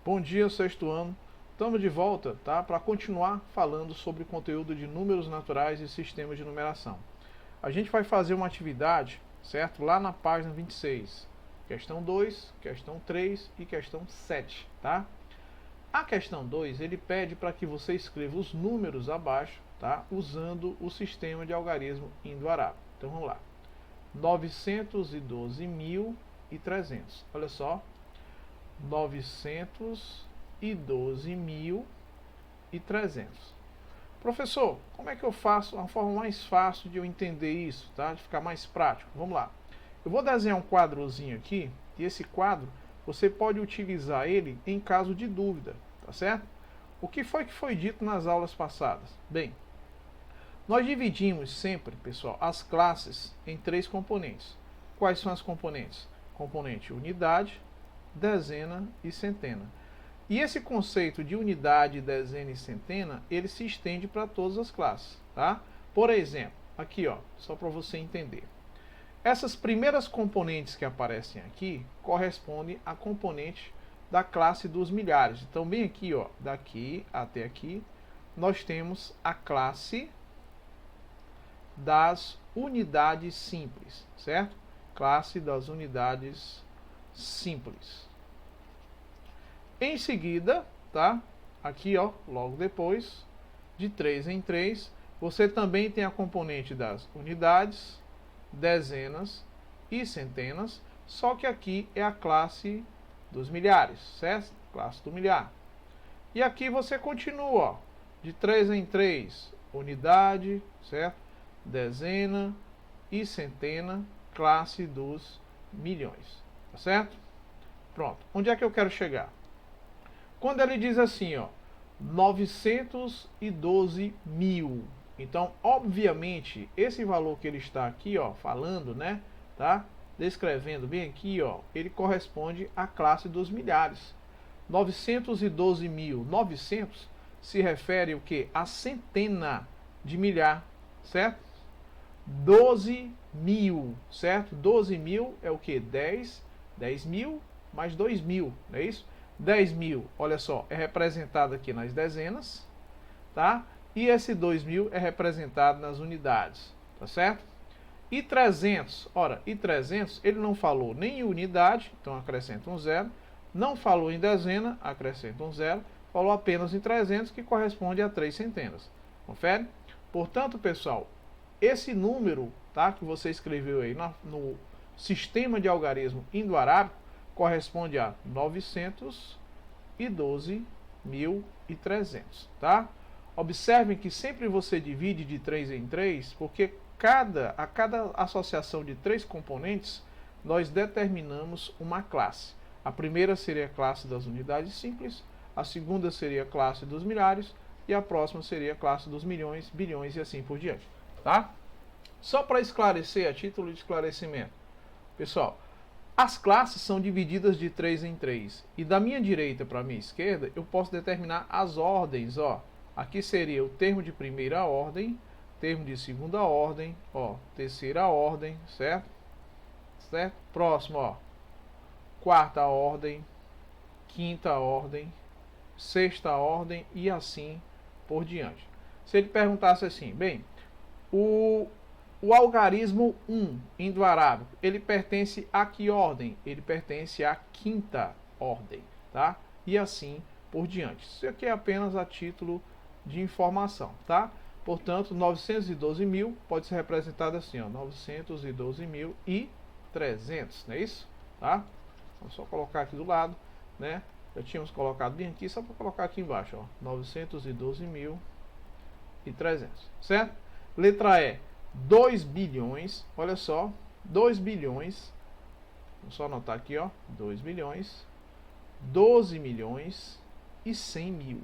Bom dia, sexto ano. Estamos de volta, tá? Para continuar falando sobre conteúdo de números naturais e sistemas de numeração. A gente vai fazer uma atividade, certo? Lá na página 26. Questão 2, questão 3 e questão 7, tá? A questão 2, ele pede para que você escreva os números abaixo, tá? Usando o sistema de algarismo indo-arábico. Então vamos lá. 912.300. Olha só. 912.300. Professor, como é que eu faço a forma mais fácil de eu entender isso, tá? De ficar mais prático? Vamos lá. Eu vou desenhar um quadrozinho aqui, e esse quadro você pode utilizar ele em caso de dúvida, tá certo? O que foi dito nas aulas passadas? Bem, nós dividimos sempre, pessoal, as classes em três componentes. Quais são as componentes? Componente unidade, dezena e centena. E esse conceito de unidade, dezena e centena, ele se estende para todas as classes, tá? Por exemplo, aqui, ó, só para você entender. Essas primeiras componentes que aparecem aqui correspondem à componente da classe dos milhares. Então, bem aqui, ó, daqui até aqui, nós temos a classe das unidades simples, certo? Classe das unidades simples. Em seguida, tá? Aqui, ó, logo depois, de 3 em 3, você também tem a componente das unidades, dezenas e centenas, só que aqui é a classe dos milhares, certo? Classe do milhar. E aqui você continua, ó, de 3 em 3, unidade, certo? Dezena e centena, classe dos milhões, tá certo? Pronto. Onde é que eu quero chegar? Quando ele diz assim, ó, 912 mil. Então, obviamente, esse valor que ele está aqui, ó, falando, né, tá? Descrevendo bem aqui, ó, ele corresponde à classe dos milhares. 912 mil. 900 se refere o quê? A centena de milhar, certo? 12 mil, certo? 12 mil é o quê? 10 mil mais 2 mil, não é isso? 10 mil, olha só, é representado aqui nas dezenas, tá? E esse 2 mil é representado nas unidades, tá certo? E 300, ora, e 300, ele não falou nem em unidade, então acrescenta um zero, não falou em dezena, acrescenta um zero, falou apenas em 300, que corresponde a 3 centenas. Confere? Portanto, pessoal, esse número, tá, que você escreveu aí no sistema de algarismo indo-arábico corresponde a 912.300, tá? Observem que sempre você divide de 3 em 3, porque a cada associação de 3 componentes, nós determinamos uma classe. A primeira seria a classe das unidades simples, a segunda seria a classe dos milhares, e a próxima seria a classe dos milhões, bilhões e assim por diante, tá? Só para esclarecer, a título de esclarecimento, pessoal, as classes são divididas de 3 em 3. E da minha direita para a minha esquerda, eu posso determinar as ordens, ó. Aqui seria o termo de primeira ordem, termo de segunda ordem, ó, terceira ordem, certo? Certo? Próximo, ó, quarta ordem, quinta ordem, sexta ordem e assim por diante. Se ele perguntasse assim, bem, o algarismo 1 indo-arábico, ele pertence a que ordem? Ele pertence à quinta ordem, tá? E assim por diante. Isso aqui é apenas a título de informação, tá? Portanto, 912 mil pode ser representado assim, ó, 912.300, não é isso? Tá? Vamos só colocar aqui do lado, né? Já tínhamos colocado bem aqui, só para colocar aqui embaixo, ó, 912.300, certo? Letra E, 2 bilhões, olha só, 2 bilhões, vamos só anotar aqui, ó, 2 bilhões, 12 milhões e 100 mil.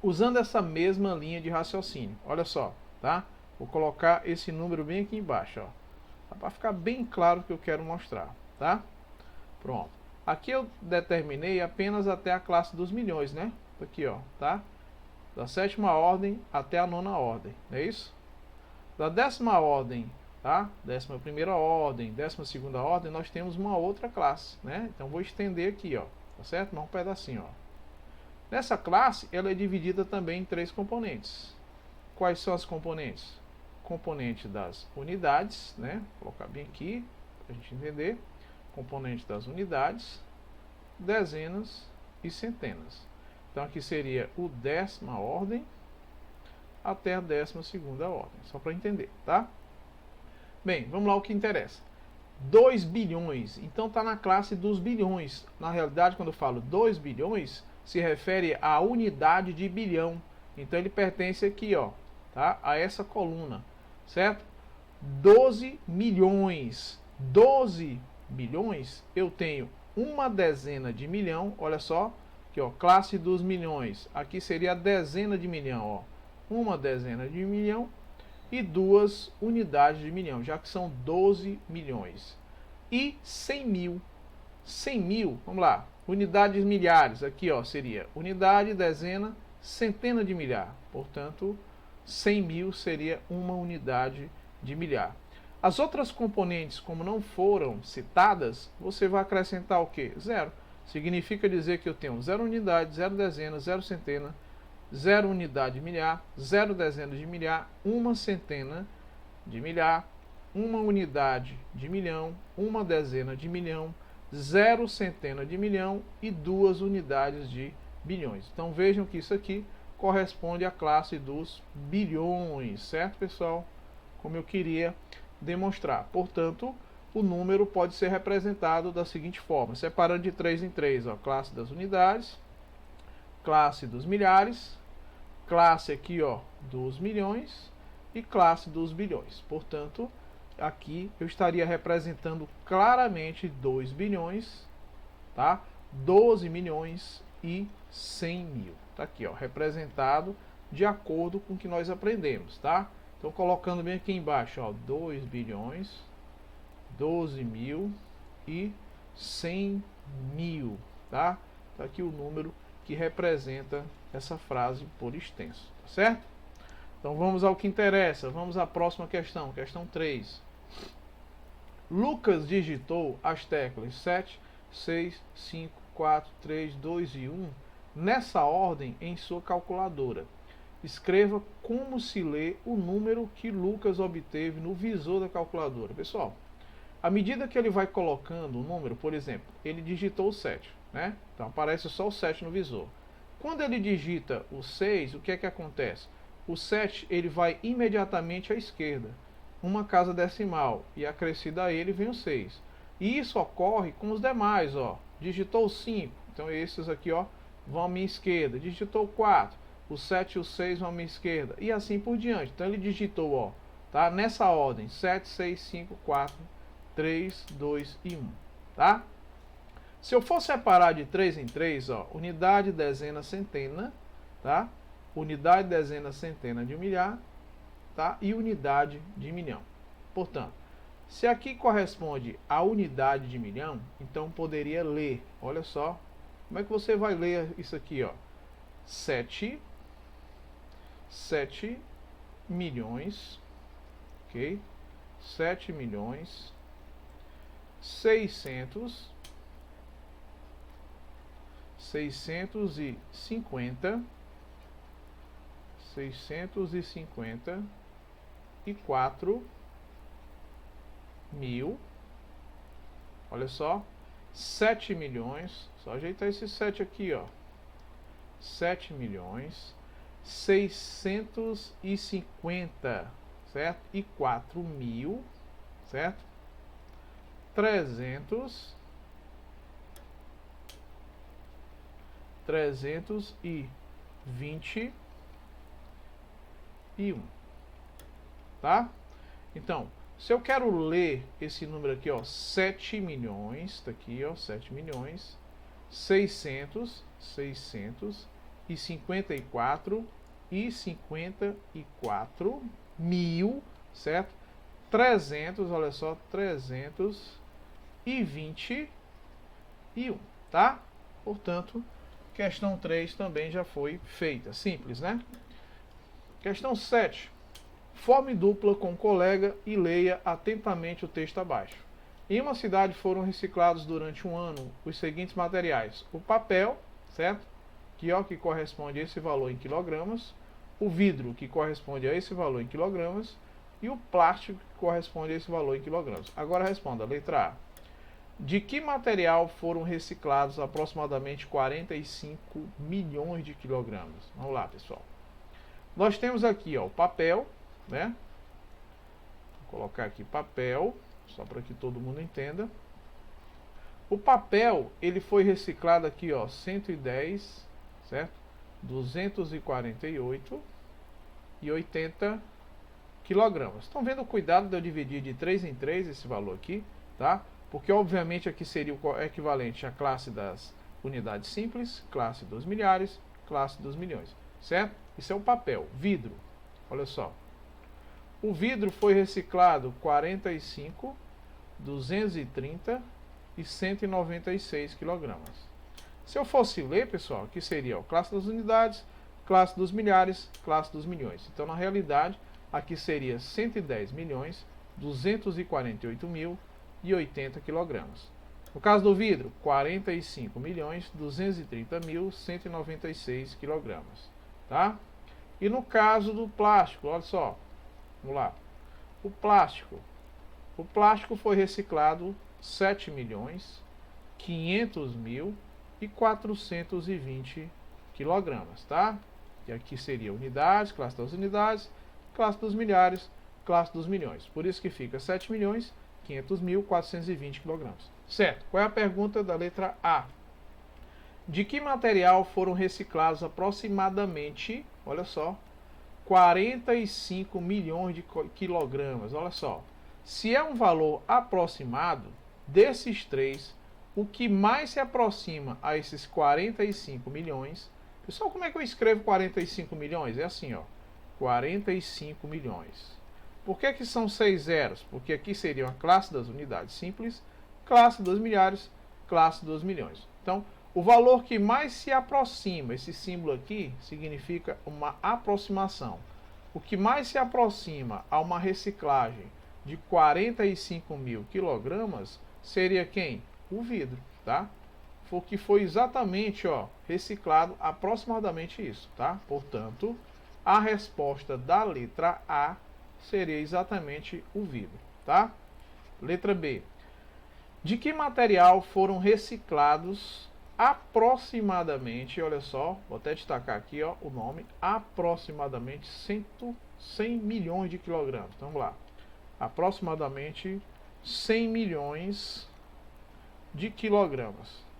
Usando essa mesma linha de raciocínio, olha só, tá? Vou colocar esse número bem aqui embaixo, ó, para ficar bem claro o que eu quero mostrar, tá? Pronto. Aqui eu determinei apenas até a classe dos milhões, né? Aqui, ó, tá? Da sétima ordem até a nona ordem, não é isso? Da décima ordem, tá? 11ª ordem, 12ª ordem, nós temos uma outra classe, né? Então vou estender aqui, ó, tá certo? Mas um pedacinho, ó. Nessa classe, ela é dividida também em 3 componentes. Quais são as componentes? Componente das unidades, né? Vou colocar bem aqui, para a gente entender. Componente das unidades, dezenas e centenas. Então aqui seria o 10ª ordem até a 12ª ordem, só para entender, tá? Bem, vamos lá o que interessa. 2 bilhões, então está na classe dos bilhões. Na realidade, quando eu falo 2 bilhões, se refere à unidade de bilhão. Então ele pertence aqui, ó, tá? A essa coluna, certo? 12 milhões. 12 bilhões, eu tenho uma dezena de milhão, olha só, aqui ó, classe dos milhões, aqui seria a dezena de milhão, ó, uma dezena de milhão e 2 unidades de milhão, já que são 12 milhões. E 100 mil, 100 mil, vamos lá, unidades milhares, aqui ó, seria unidade, dezena, centena de milhar, portanto, 100 mil seria uma unidade de milhar. As outras componentes, como não foram citadas, você vai acrescentar o quê? 0. Significa dizer que eu tenho 0 unidade, 0 dezena, 0 centena, 0 unidade de milhar, 0 dezena de milhar, 1 centena de milhar, 1 unidade de milhão, 1 dezena de milhão, 0 centena de milhão e 2 unidades de bilhões. Então vejam que isso aqui corresponde à classe dos bilhões, certo, pessoal? Como eu queria demonstrar. Portanto, o número pode ser representado da seguinte forma, separando de 3 em 3, ó, classe das unidades, classe dos milhares, classe aqui, ó, dos milhões e classe dos bilhões. Portanto, aqui eu estaria representando claramente 2 bilhões, tá? 12 milhões e 100 mil. Tá aqui, ó, representado de acordo com o que nós aprendemos, tá? Então, colocando bem aqui embaixo, ó, 2 bilhões, 12 mil e 100 mil, tá? Tá aqui o número que representa essa frase por extenso, tá certo? Então, vamos ao que interessa. Vamos à próxima questão, questão 3. Lucas digitou as teclas 7, 6, 5, 4, 3, 2 e 1 nessa ordem em sua calculadora. Escreva como se lê o número que Lucas obteve no visor da calculadora. Pessoal, à medida que ele vai colocando o número, por exemplo, ele digitou o 7, né? Então aparece só o 7 no visor. Quando ele digita o 6, o que é que acontece? O 7 ele vai imediatamente à esquerda, uma casa decimal, e acrescida a ele vem o 6. E isso ocorre com os demais, ó. Digitou o 5, então esses aqui, ó, vão à minha esquerda. Digitou o 4. O 7 e o 6 vão à minha esquerda. E assim por diante. Então ele digitou, ó, tá? Nessa ordem. 7, 6, 5, 4, 3, 2 e 1. Tá? Se eu for separar de 3 em 3, ó, unidade, dezena, centena, tá? Unidade, dezena, centena de milhar, tá? E unidade de milhão. Portanto, se aqui corresponde a unidade de milhão, então poderia ler. Olha só. Como é que você vai ler isso aqui, ó? 7 milhões, ok? 7 milhões, 654 mil, olha só, 7 milhões, só ajeitar esse 7 aqui, ó, 7 milhões, 650, certo? E 4 mil, certo? 321, tá? Então, se eu quero ler esse número aqui, ó, 7 milhões, tá aqui, ó, 7 milhões, 654 mil, certo? 300, olha só, 321, tá? Portanto, questão 3 também já foi feita. Simples, né? Questão 7. Forme dupla com o colega e leia atentamente o texto abaixo. Em uma cidade foram reciclados durante um ano os seguintes materiais: o papel, certo? Que corresponde a esse valor em quilogramas, o vidro, que corresponde a esse valor em quilogramas, e o plástico, que corresponde a esse valor em quilogramas. Agora responda, letra A. De que material foram reciclados aproximadamente 45 milhões de quilogramas? Vamos lá, pessoal. Nós temos aqui o papel, né? Vou colocar aqui papel, só para que todo mundo entenda. O papel, ele foi reciclado aqui, 110, certo? 248 e 80 quilogramas. Estão vendo o cuidado de eu dividir de 3 em 3 esse valor aqui, tá? Porque obviamente aqui seria o equivalente à classe das unidades simples, classe dos milhares, classe dos milhões, certo? Isso é o papel. Vidro, olha só. O vidro foi reciclado 45, 230 e 196 quilogramas. Se eu fosse ler, pessoal, aqui seria classe das unidades, classe dos milhares, classe dos milhões. Então, na realidade, aqui seria 110 milhões, 248 mil e 80 quilogramas. No caso do vidro, 45 milhões, 230 mil, 196 quilogramas. Tá? E no caso do plástico, olha só, vamos lá. O plástico foi reciclado 7 milhões, 500 mil e 420 quilogramas, tá? E aqui seria unidades, classe das unidades, classe dos milhares, classe dos milhões. Por isso que fica 7 milhões, 500 mil, 420 quilogramas. Certo. Qual é a pergunta da letra A? De que material foram reciclados aproximadamente, olha só, 45 milhões de quilogramas? Olha só. Se é um valor aproximado, desses três, o que mais se aproxima a esses 45 milhões... Pessoal, como é que eu escrevo 45 milhões? É assim, 45 milhões. Por que são 6 zeros? Porque aqui seria a classe das unidades simples, classe dos milhares, classe dos milhões. Então, o valor que mais se aproxima, esse símbolo aqui, significa uma aproximação. O que mais se aproxima a uma reciclagem de 45 mil quilogramas seria quem? O vidro, tá? Que foi exatamente, reciclado aproximadamente isso, tá? Portanto, a resposta da letra A seria exatamente o vidro, tá? Letra B. De que material foram reciclados aproximadamente, olha só, vou até destacar aqui, o nome, aproximadamente 100 milhões de quilogramas. Então, vamos lá. Aproximadamente 100 milhões de quilogramas.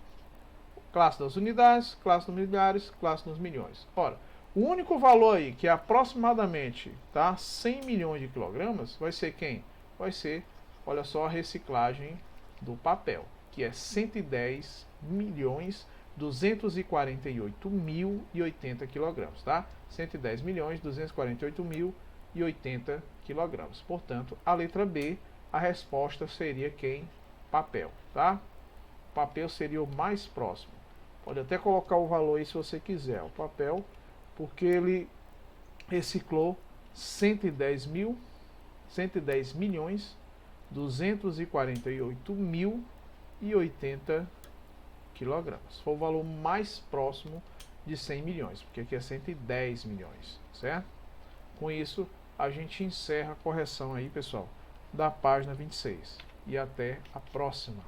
Classe das unidades, classe dos milhares, classe dos milhões. Ora, o único valor aí que é aproximadamente, tá, 100 milhões de quilogramas vai ser quem? Vai ser, olha só, a reciclagem do papel, que é 110 milhões 248 mil e 80 quilogramas, tá? 110 milhões 248 mil e 80 quilogramas. Portanto, a letra B, a resposta seria quem? Papel, tá? Papel seria o mais próximo. Pode até colocar o valor aí se você quiser. O papel, porque ele reciclou 110 milhões 248 mil e 80 quilogramas. Foi o valor mais próximo de 100 milhões, porque aqui é 110 milhões, certo? Com isso, a gente encerra a correção aí, pessoal, da página 26. E até a próxima.